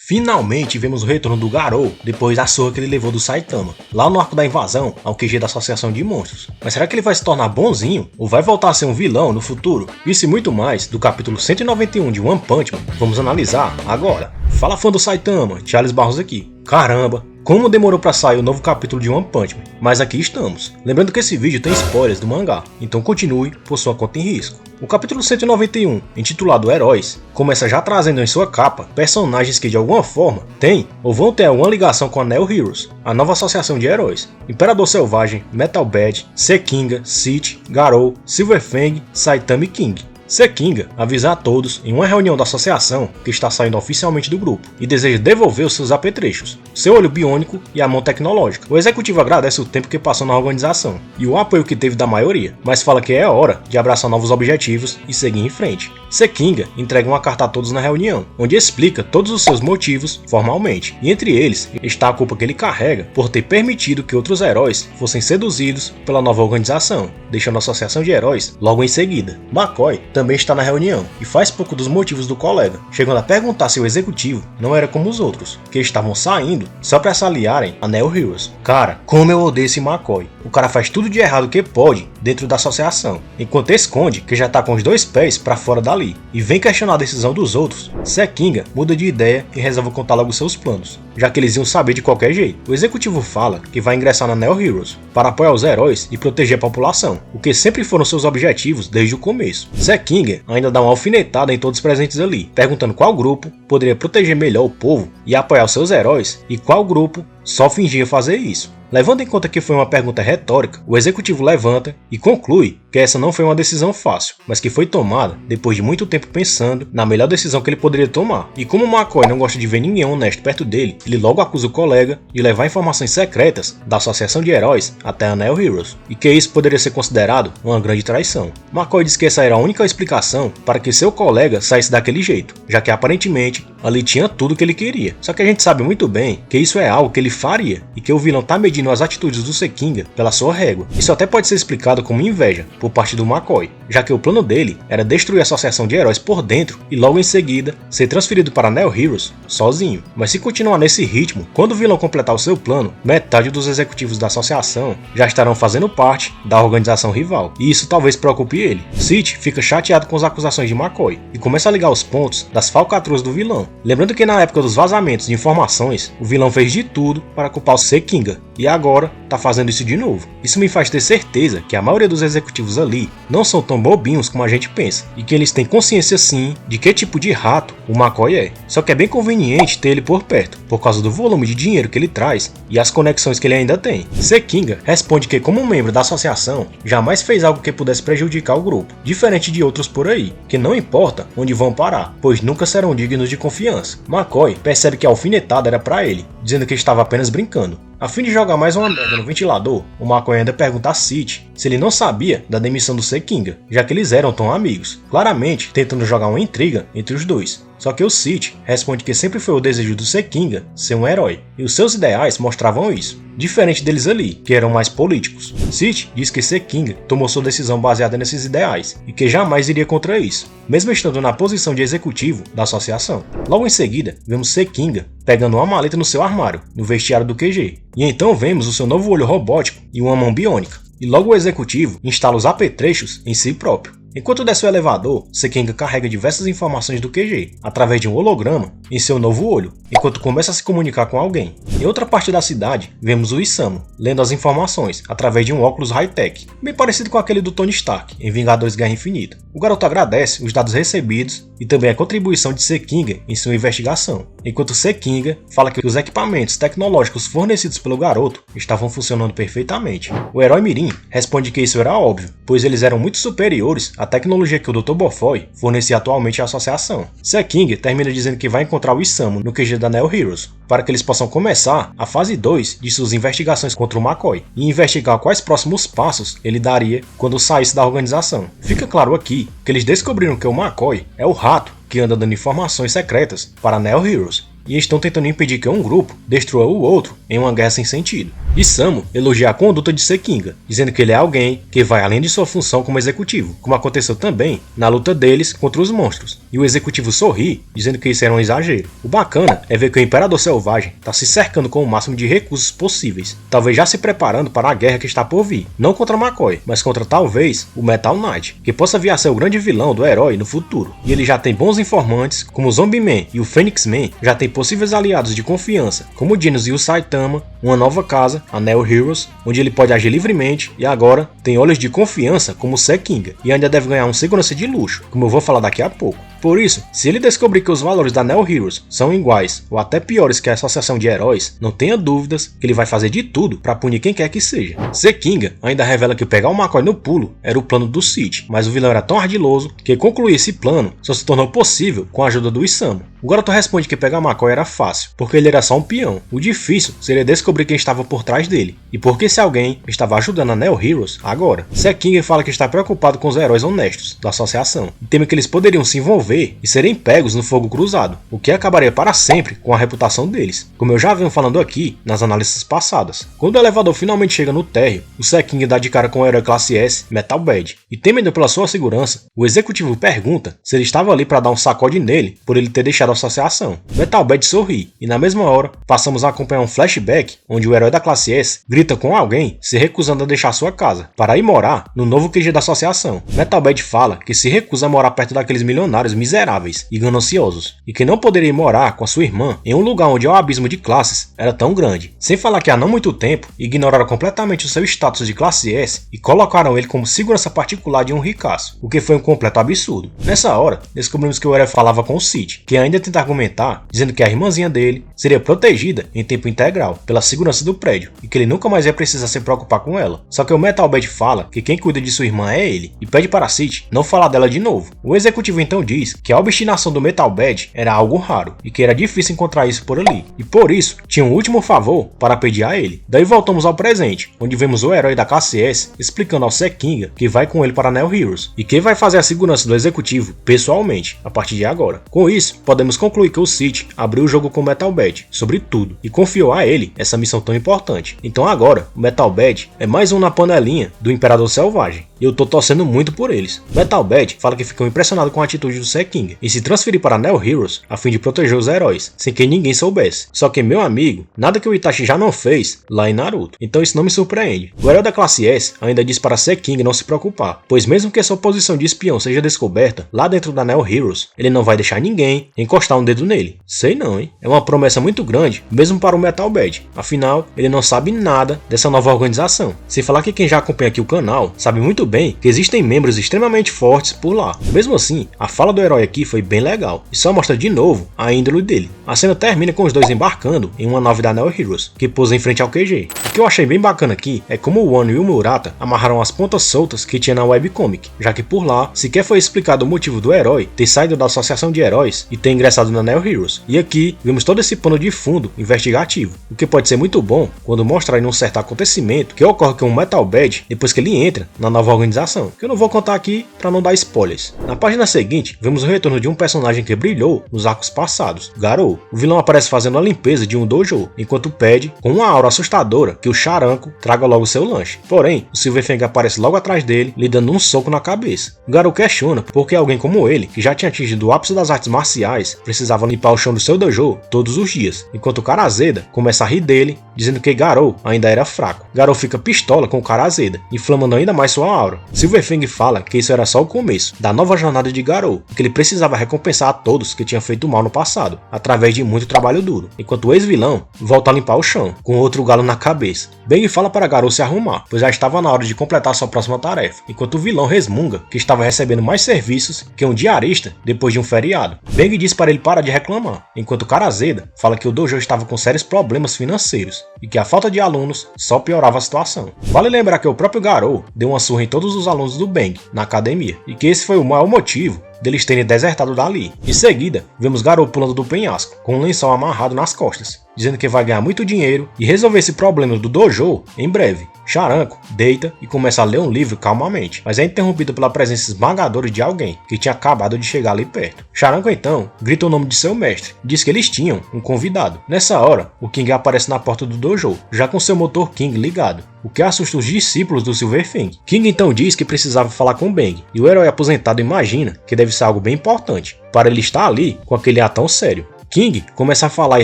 Finalmente vemos o retorno do Garou depois da surra que ele levou do Saitama, lá no arco da invasão ao QG da Associação de Monstros. Mas será que ele vai se tornar bonzinho ou vai voltar a ser um vilão no futuro? Isso e muito mais do capítulo 191 de One Punch Man vamos analisar agora. Fala fã do Saitama, Charles Barros aqui. Caramba, como demorou pra sair o novo capítulo de One Punch Man, mas aqui estamos. Lembrando que esse vídeo tem spoilers do mangá, então continue por sua conta em risco. O capítulo 191, intitulado Heróis, começa já trazendo em sua capa personagens que de alguma forma têm ou vão ter alguma ligação com a Neo Heroes, a nova associação de heróis. Imperador Selvagem, Metal Bad, Sekinga, City, Garou, Silver Fang, Saitama e King. Sekinga avisa a todos em uma reunião da associação que está saindo oficialmente do grupo e deseja devolver os seus apetrechos, seu olho biônico e a mão tecnológica. O executivo agradece o tempo que passou na organização e o apoio que teve da maioria, mas fala que é hora de abraçar novos objetivos e seguir em frente. Sekinga entrega uma carta a todos na reunião, onde explica todos os seus motivos formalmente, e entre eles está a culpa que ele carrega por ter permitido que outros heróis fossem seduzidos pela nova organização, deixando a associação de heróis logo em seguida. McCoy também está na reunião e faz pouco dos motivos do colega, chegando a perguntar se o executivo não era como os outros, que estavam saindo só para se aliarem a Neo Heroes. Cara, como eu odeio esse McCoy. O cara faz tudo de errado que pode dentro da associação, enquanto esconde que já tá com os dois pés para fora dali e vem questionar a decisão dos outros. Sekinga muda de ideia e resolve contar logo seus planos, já que eles iam saber de qualquer jeito. O executivo fala que vai ingressar na Neo Heroes para apoiar os heróis e proteger a população, o que sempre foram seus objetivos desde o começo. Sekinga ainda dá uma alfinetada em todos os presentes ali, perguntando qual grupo poderia proteger melhor o povo e apoiar os seus heróis e qual grupo só fingia fazer isso. Levando em conta que foi uma pergunta retórica, o executivo levanta e conclui que essa não foi uma decisão fácil, mas que foi tomada depois de muito tempo pensando na melhor decisão que ele poderia tomar. E como McCoy não gosta de ver ninguém honesto perto dele, ele logo acusa o colega de levar informações secretas da Associação de Heróis até a Neo Heroes, e que isso poderia ser considerado uma grande traição. McCoy diz que essa era a única explicação para que seu colega saísse daquele jeito, já que aparentemente ali tinha tudo que ele queria. Só que a gente sabe muito bem que isso é algo que ele faria, e que o vilão tá medindo as atitudes do Sekinga pela sua régua. Isso até pode ser explicado como inveja por parte do McCoy, já que o plano dele era destruir a associação de heróis por dentro e logo em seguida ser transferido para Neo Heroes sozinho. Mas se continuar nesse ritmo, quando o vilão completar o seu plano, metade dos executivos da associação já estarão fazendo parte da organização rival, e isso talvez preocupe ele. City fica chateado com as acusações de McCoy e começa a ligar os pontos das falcatruas do vilão, lembrando que na época dos vazamentos de informações, o vilão fez de tudo para culpar o Sekinga, e agora tá fazendo isso de novo. Isso me faz ter certeza que a maioria dos executivos ali não são tão bobinhos como a gente pensa, e que eles têm consciência sim de que tipo de rato o McCoy é. Só que é bem conveniente ter ele por perto, por causa do volume de dinheiro que ele traz e as conexões que ele ainda tem. Sekinga responde que, como membro da associação, jamais fez algo que pudesse prejudicar o grupo, diferente de outros por aí, que não importa onde vão parar, pois nunca serão dignos de confiança. McCoy percebe que a alfinetada era pra ele, dizendo que estava apenas brincando. A fim de jogar mais uma merda no ventilador, o McCoy ainda pergunta a City se ele não sabia da demissão do Sekinga, já que eles eram tão amigos, claramente tentando jogar uma intriga entre os dois. Só que o City responde que sempre foi o desejo do Sekinga ser um herói, e os seus ideais mostravam isso, diferente deles ali, que eram mais políticos. City diz que Sekinga tomou sua decisão baseada nesses ideais, e que jamais iria contra isso, mesmo estando na posição de executivo da associação. Logo em seguida, vemos Sekinga pegando uma maleta no seu armário, no vestiário do QG, e então vemos o seu novo olho robótico e uma mão biônica, e logo o executivo instala os apetrechos em si próprio. Enquanto desce o elevador, Sekinga carrega diversas informações do QG, através de um holograma, em seu novo olho, enquanto começa a se comunicar com alguém. Em outra parte da cidade, vemos o Isamu, lendo as informações, através de um óculos high-tech, bem parecido com aquele do Tony Stark, em Vingadores Guerra Infinita. O garoto agradece os dados recebidos e também a contribuição de Sekinga em sua investigação, enquanto Sekinga fala que os equipamentos tecnológicos fornecidos pelo garoto estavam funcionando perfeitamente. O herói Mirim responde que isso era óbvio, pois eles eram muito superiores à tecnologia que o Dr. Bofoy fornecia atualmente à associação. Sekinga termina dizendo que vai encontrar o Isamu no QG da Neo Heroes, para que eles possam começar a fase 2 de suas investigações contra o McCoy, e investigar quais próximos passos ele daria quando saísse da organização. Fica claro aqui que eles descobriram que o McCoy é o rato que anda dando informações secretas para a Neo Heroes, e estão tentando impedir que um grupo destrua o outro em uma guerra sem sentido. Isamu elogia a conduta de Sekinga, dizendo que ele é alguém que vai além de sua função como executivo, como aconteceu também na luta deles contra os monstros. E o executivo sorri, dizendo que isso era um exagero. O bacana é ver que o Imperador Selvagem está se cercando com o máximo de recursos possíveis, talvez já se preparando para a guerra que está por vir, não contra McCoy, mas contra talvez o Metal Knight, que possa vir a ser o grande vilão do herói no futuro. E ele já tem bons informantes, como o Zombie Man e o Phoenix Man, já tem possíveis aliados de confiança, como o Genos e o Saitama, uma nova casa, a Neo Heroes, onde ele pode agir livremente, e agora tem olhos de confiança como o Sekinga, e ainda deve ganhar um segurança de luxo, como eu vou falar daqui a pouco. Por isso, se ele descobrir que os valores da Neo Heroes são iguais ou até piores que a Associação de Heróis, não tenha dúvidas que ele vai fazer de tudo para punir quem quer que seja. Sekinga ainda revela que pegar o McCoy no pulo era o plano do Cid, mas o vilão era tão ardiloso que concluir esse plano só se tornou possível com a ajuda do Isamu. O garoto responde que pegar McCoy era fácil, porque ele era só um peão. O difícil seria descobrir quem estava por trás dele, e porque se alguém estava ajudando a Neo Heroes agora. Sekinga fala que está preocupado com os heróis honestos da associação, e teme que eles poderiam se envolver e serem pegos no fogo cruzado, o que acabaria para sempre com a reputação deles, como eu já venho falando aqui nas análises passadas. Quando o elevador finalmente chega no térreo, o Sekinga dá de cara com o herói classe S, Metal Bad, e temendo pela sua segurança, o executivo pergunta se ele estava ali para dar um sacode nele por ele ter deixado a associação. Metal Bad sorri, e na mesma hora, passamos a acompanhar um flashback onde o herói da classe S grita com alguém se recusando a deixar sua casa, para ir morar no novo QG da associação. Metal Bad fala que se recusa a morar perto daqueles milionários miseráveis e gananciosos, e que não poderia morar com a sua irmã em um lugar onde o abismo de classes era tão grande. Sem falar que há não muito tempo, ignoraram completamente o seu status de classe S e colocaram ele como segurança particular de um ricaço, o que foi um completo absurdo. Nessa hora, descobrimos que o herói falava com o Cid, que ainda tenta argumentar, dizendo que a irmãzinha dele seria protegida em tempo integral pela segurança do prédio, e que ele nunca mais ia precisar se preocupar com ela. Só que o Metal Bad fala que quem cuida de sua irmã é ele, e pede para Cid não falar dela de novo. O executivo então diz que a obstinação do Metal Bad era algo raro, e que era difícil encontrar isso por ali, e por isso tinha um último favor para pedir a ele. Daí voltamos ao presente, onde vemos o herói da classe S explicando ao Sekinga que vai com ele para a Neo Heroes, e que vai fazer a segurança do executivo pessoalmente, a partir de agora. Com isso, podemos concluir que o Cid abriu o jogo com o Metal Bad sobre tudo, e confiou a ele essa missão tão importante. Então agora, o Metal Bad é mais um na panelinha do Imperador Selvagem, e eu tô torcendo muito por eles. Metal Bad fala que ficou impressionado com a atitude do Sekinga e se transferir para a Neo Heroes a fim de proteger os heróis, sem que ninguém soubesse. Só que, meu amigo, nada que o Itachi já não fez lá em Naruto, então isso não me surpreende. O herói da classe S ainda diz para Sekinga não se preocupar, pois mesmo que sua posição de espião seja descoberta lá dentro da Neo Heroes, ele não vai deixar ninguém encostar um dedo nele. Sei não, hein? É uma promessa muito grande, mesmo para o Metal Bad, afinal, ele não sabe nada dessa nova organização. Sem falar que quem já acompanha aqui o canal sabe muito bem que existem membros extremamente fortes por lá. Mesmo assim, a fala do herói aqui foi bem legal, e só mostra de novo a índole dele. A cena termina com os dois embarcando em uma nave da Neo Heroes, que pousa em frente ao QG. O que eu achei bem bacana aqui é como o Wano e o Murata amarraram as pontas soltas que tinha na webcomic, já que por lá sequer foi explicado o motivo do herói ter saído da Associação de Heróis e ter ingressado na Neo Heroes. E aqui vemos todo esse pano de fundo investigativo, o que pode ser muito bom quando mostrar em um certo acontecimento que ocorre com o Metal Bad depois que ele entra na nova organização, que eu não vou contar aqui para não dar spoilers. Na página seguinte, vemos o retorno de um personagem que brilhou nos arcos passados, Garou. O vilão aparece fazendo a limpeza de um dojo, enquanto pede, com uma aura assustadora, que o Charanco traga logo seu lanche. Porém, o Silverfang aparece logo atrás dele, lhe dando um soco na cabeça. Garou questiona porque alguém como ele, que já tinha atingido o ápice das artes marciais, precisava limpar o chão do seu dojo todos os dias, enquanto o Karazeda começa a rir dele, dizendo que Garou ainda era fraco. Garou fica pistola com o Karazeda, inflamando ainda mais sua aura. Silverfang fala que isso era só o começo da nova jornada de Garou, e que ele precisava recompensar a todos que tinham feito mal no passado, através de muito trabalho duro, enquanto o ex-vilão volta a limpar o chão, com outro galo na cabeça. Bang fala para Garou se arrumar, pois já estava na hora de completar sua próxima tarefa, enquanto o vilão resmunga que estava recebendo mais serviços que um diarista depois de um feriado. Bang diz para ele parar de reclamar, enquanto Karazeda fala que o dojo estava com sérios problemas financeiros, e que a falta de alunos só piorava a situação. Vale lembrar que o próprio Garou deu uma surra em todos os alunos do Bang na academia, e que esse foi o maior motivo deles terem desertado dali. Em seguida, vemos Garou pulando do penhasco, com um lençol amarrado nas costas. dizendo que vai ganhar muito dinheiro e resolver esse problema do dojo em breve. Charanko deita e começa a ler um livro calmamente, mas é interrompido pela presença esmagadora de alguém que tinha acabado de chegar ali perto. Charanko então grita o nome de seu mestre e diz que eles tinham um convidado. Nessa hora, o King aparece na porta do dojo, já com seu motor King ligado, o que assusta os discípulos do Silverfang. King então diz que precisava falar com Bang, e o herói aposentado imagina que deve ser algo bem importante para ele estar ali com aquele ar tão sério. King começa a falar e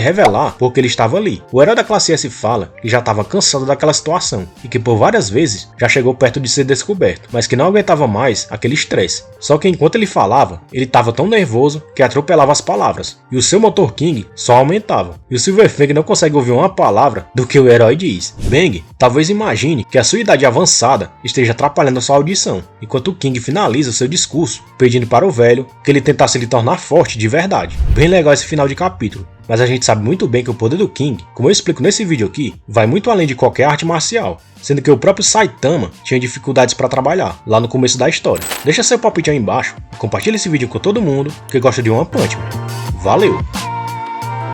revelar porque ele estava ali. O herói da classe S fala que já estava cansado daquela situação e que por várias vezes já chegou perto de ser descoberto, mas que não aguentava mais aquele estresse. Só que enquanto ele falava, ele estava tão nervoso que atropelava as palavras, e o seu motor King só aumentava. E o Silverfang não consegue ouvir uma palavra do que o herói diz. Bang talvez imagine que a sua idade avançada esteja atrapalhando a sua audição, enquanto o King finaliza seu discurso pedindo para o velho que ele tentasse lhe tornar forte de verdade. Bem legal esse final de capítulo, mas a gente sabe muito bem que o poder do King, como eu explico nesse vídeo aqui, vai muito além de qualquer arte marcial, sendo que o próprio Saitama tinha dificuldades para trabalhar lá no começo da história. Deixa seu palpite aí embaixo, compartilha esse vídeo com todo mundo que gosta de One Punch Man. Valeu!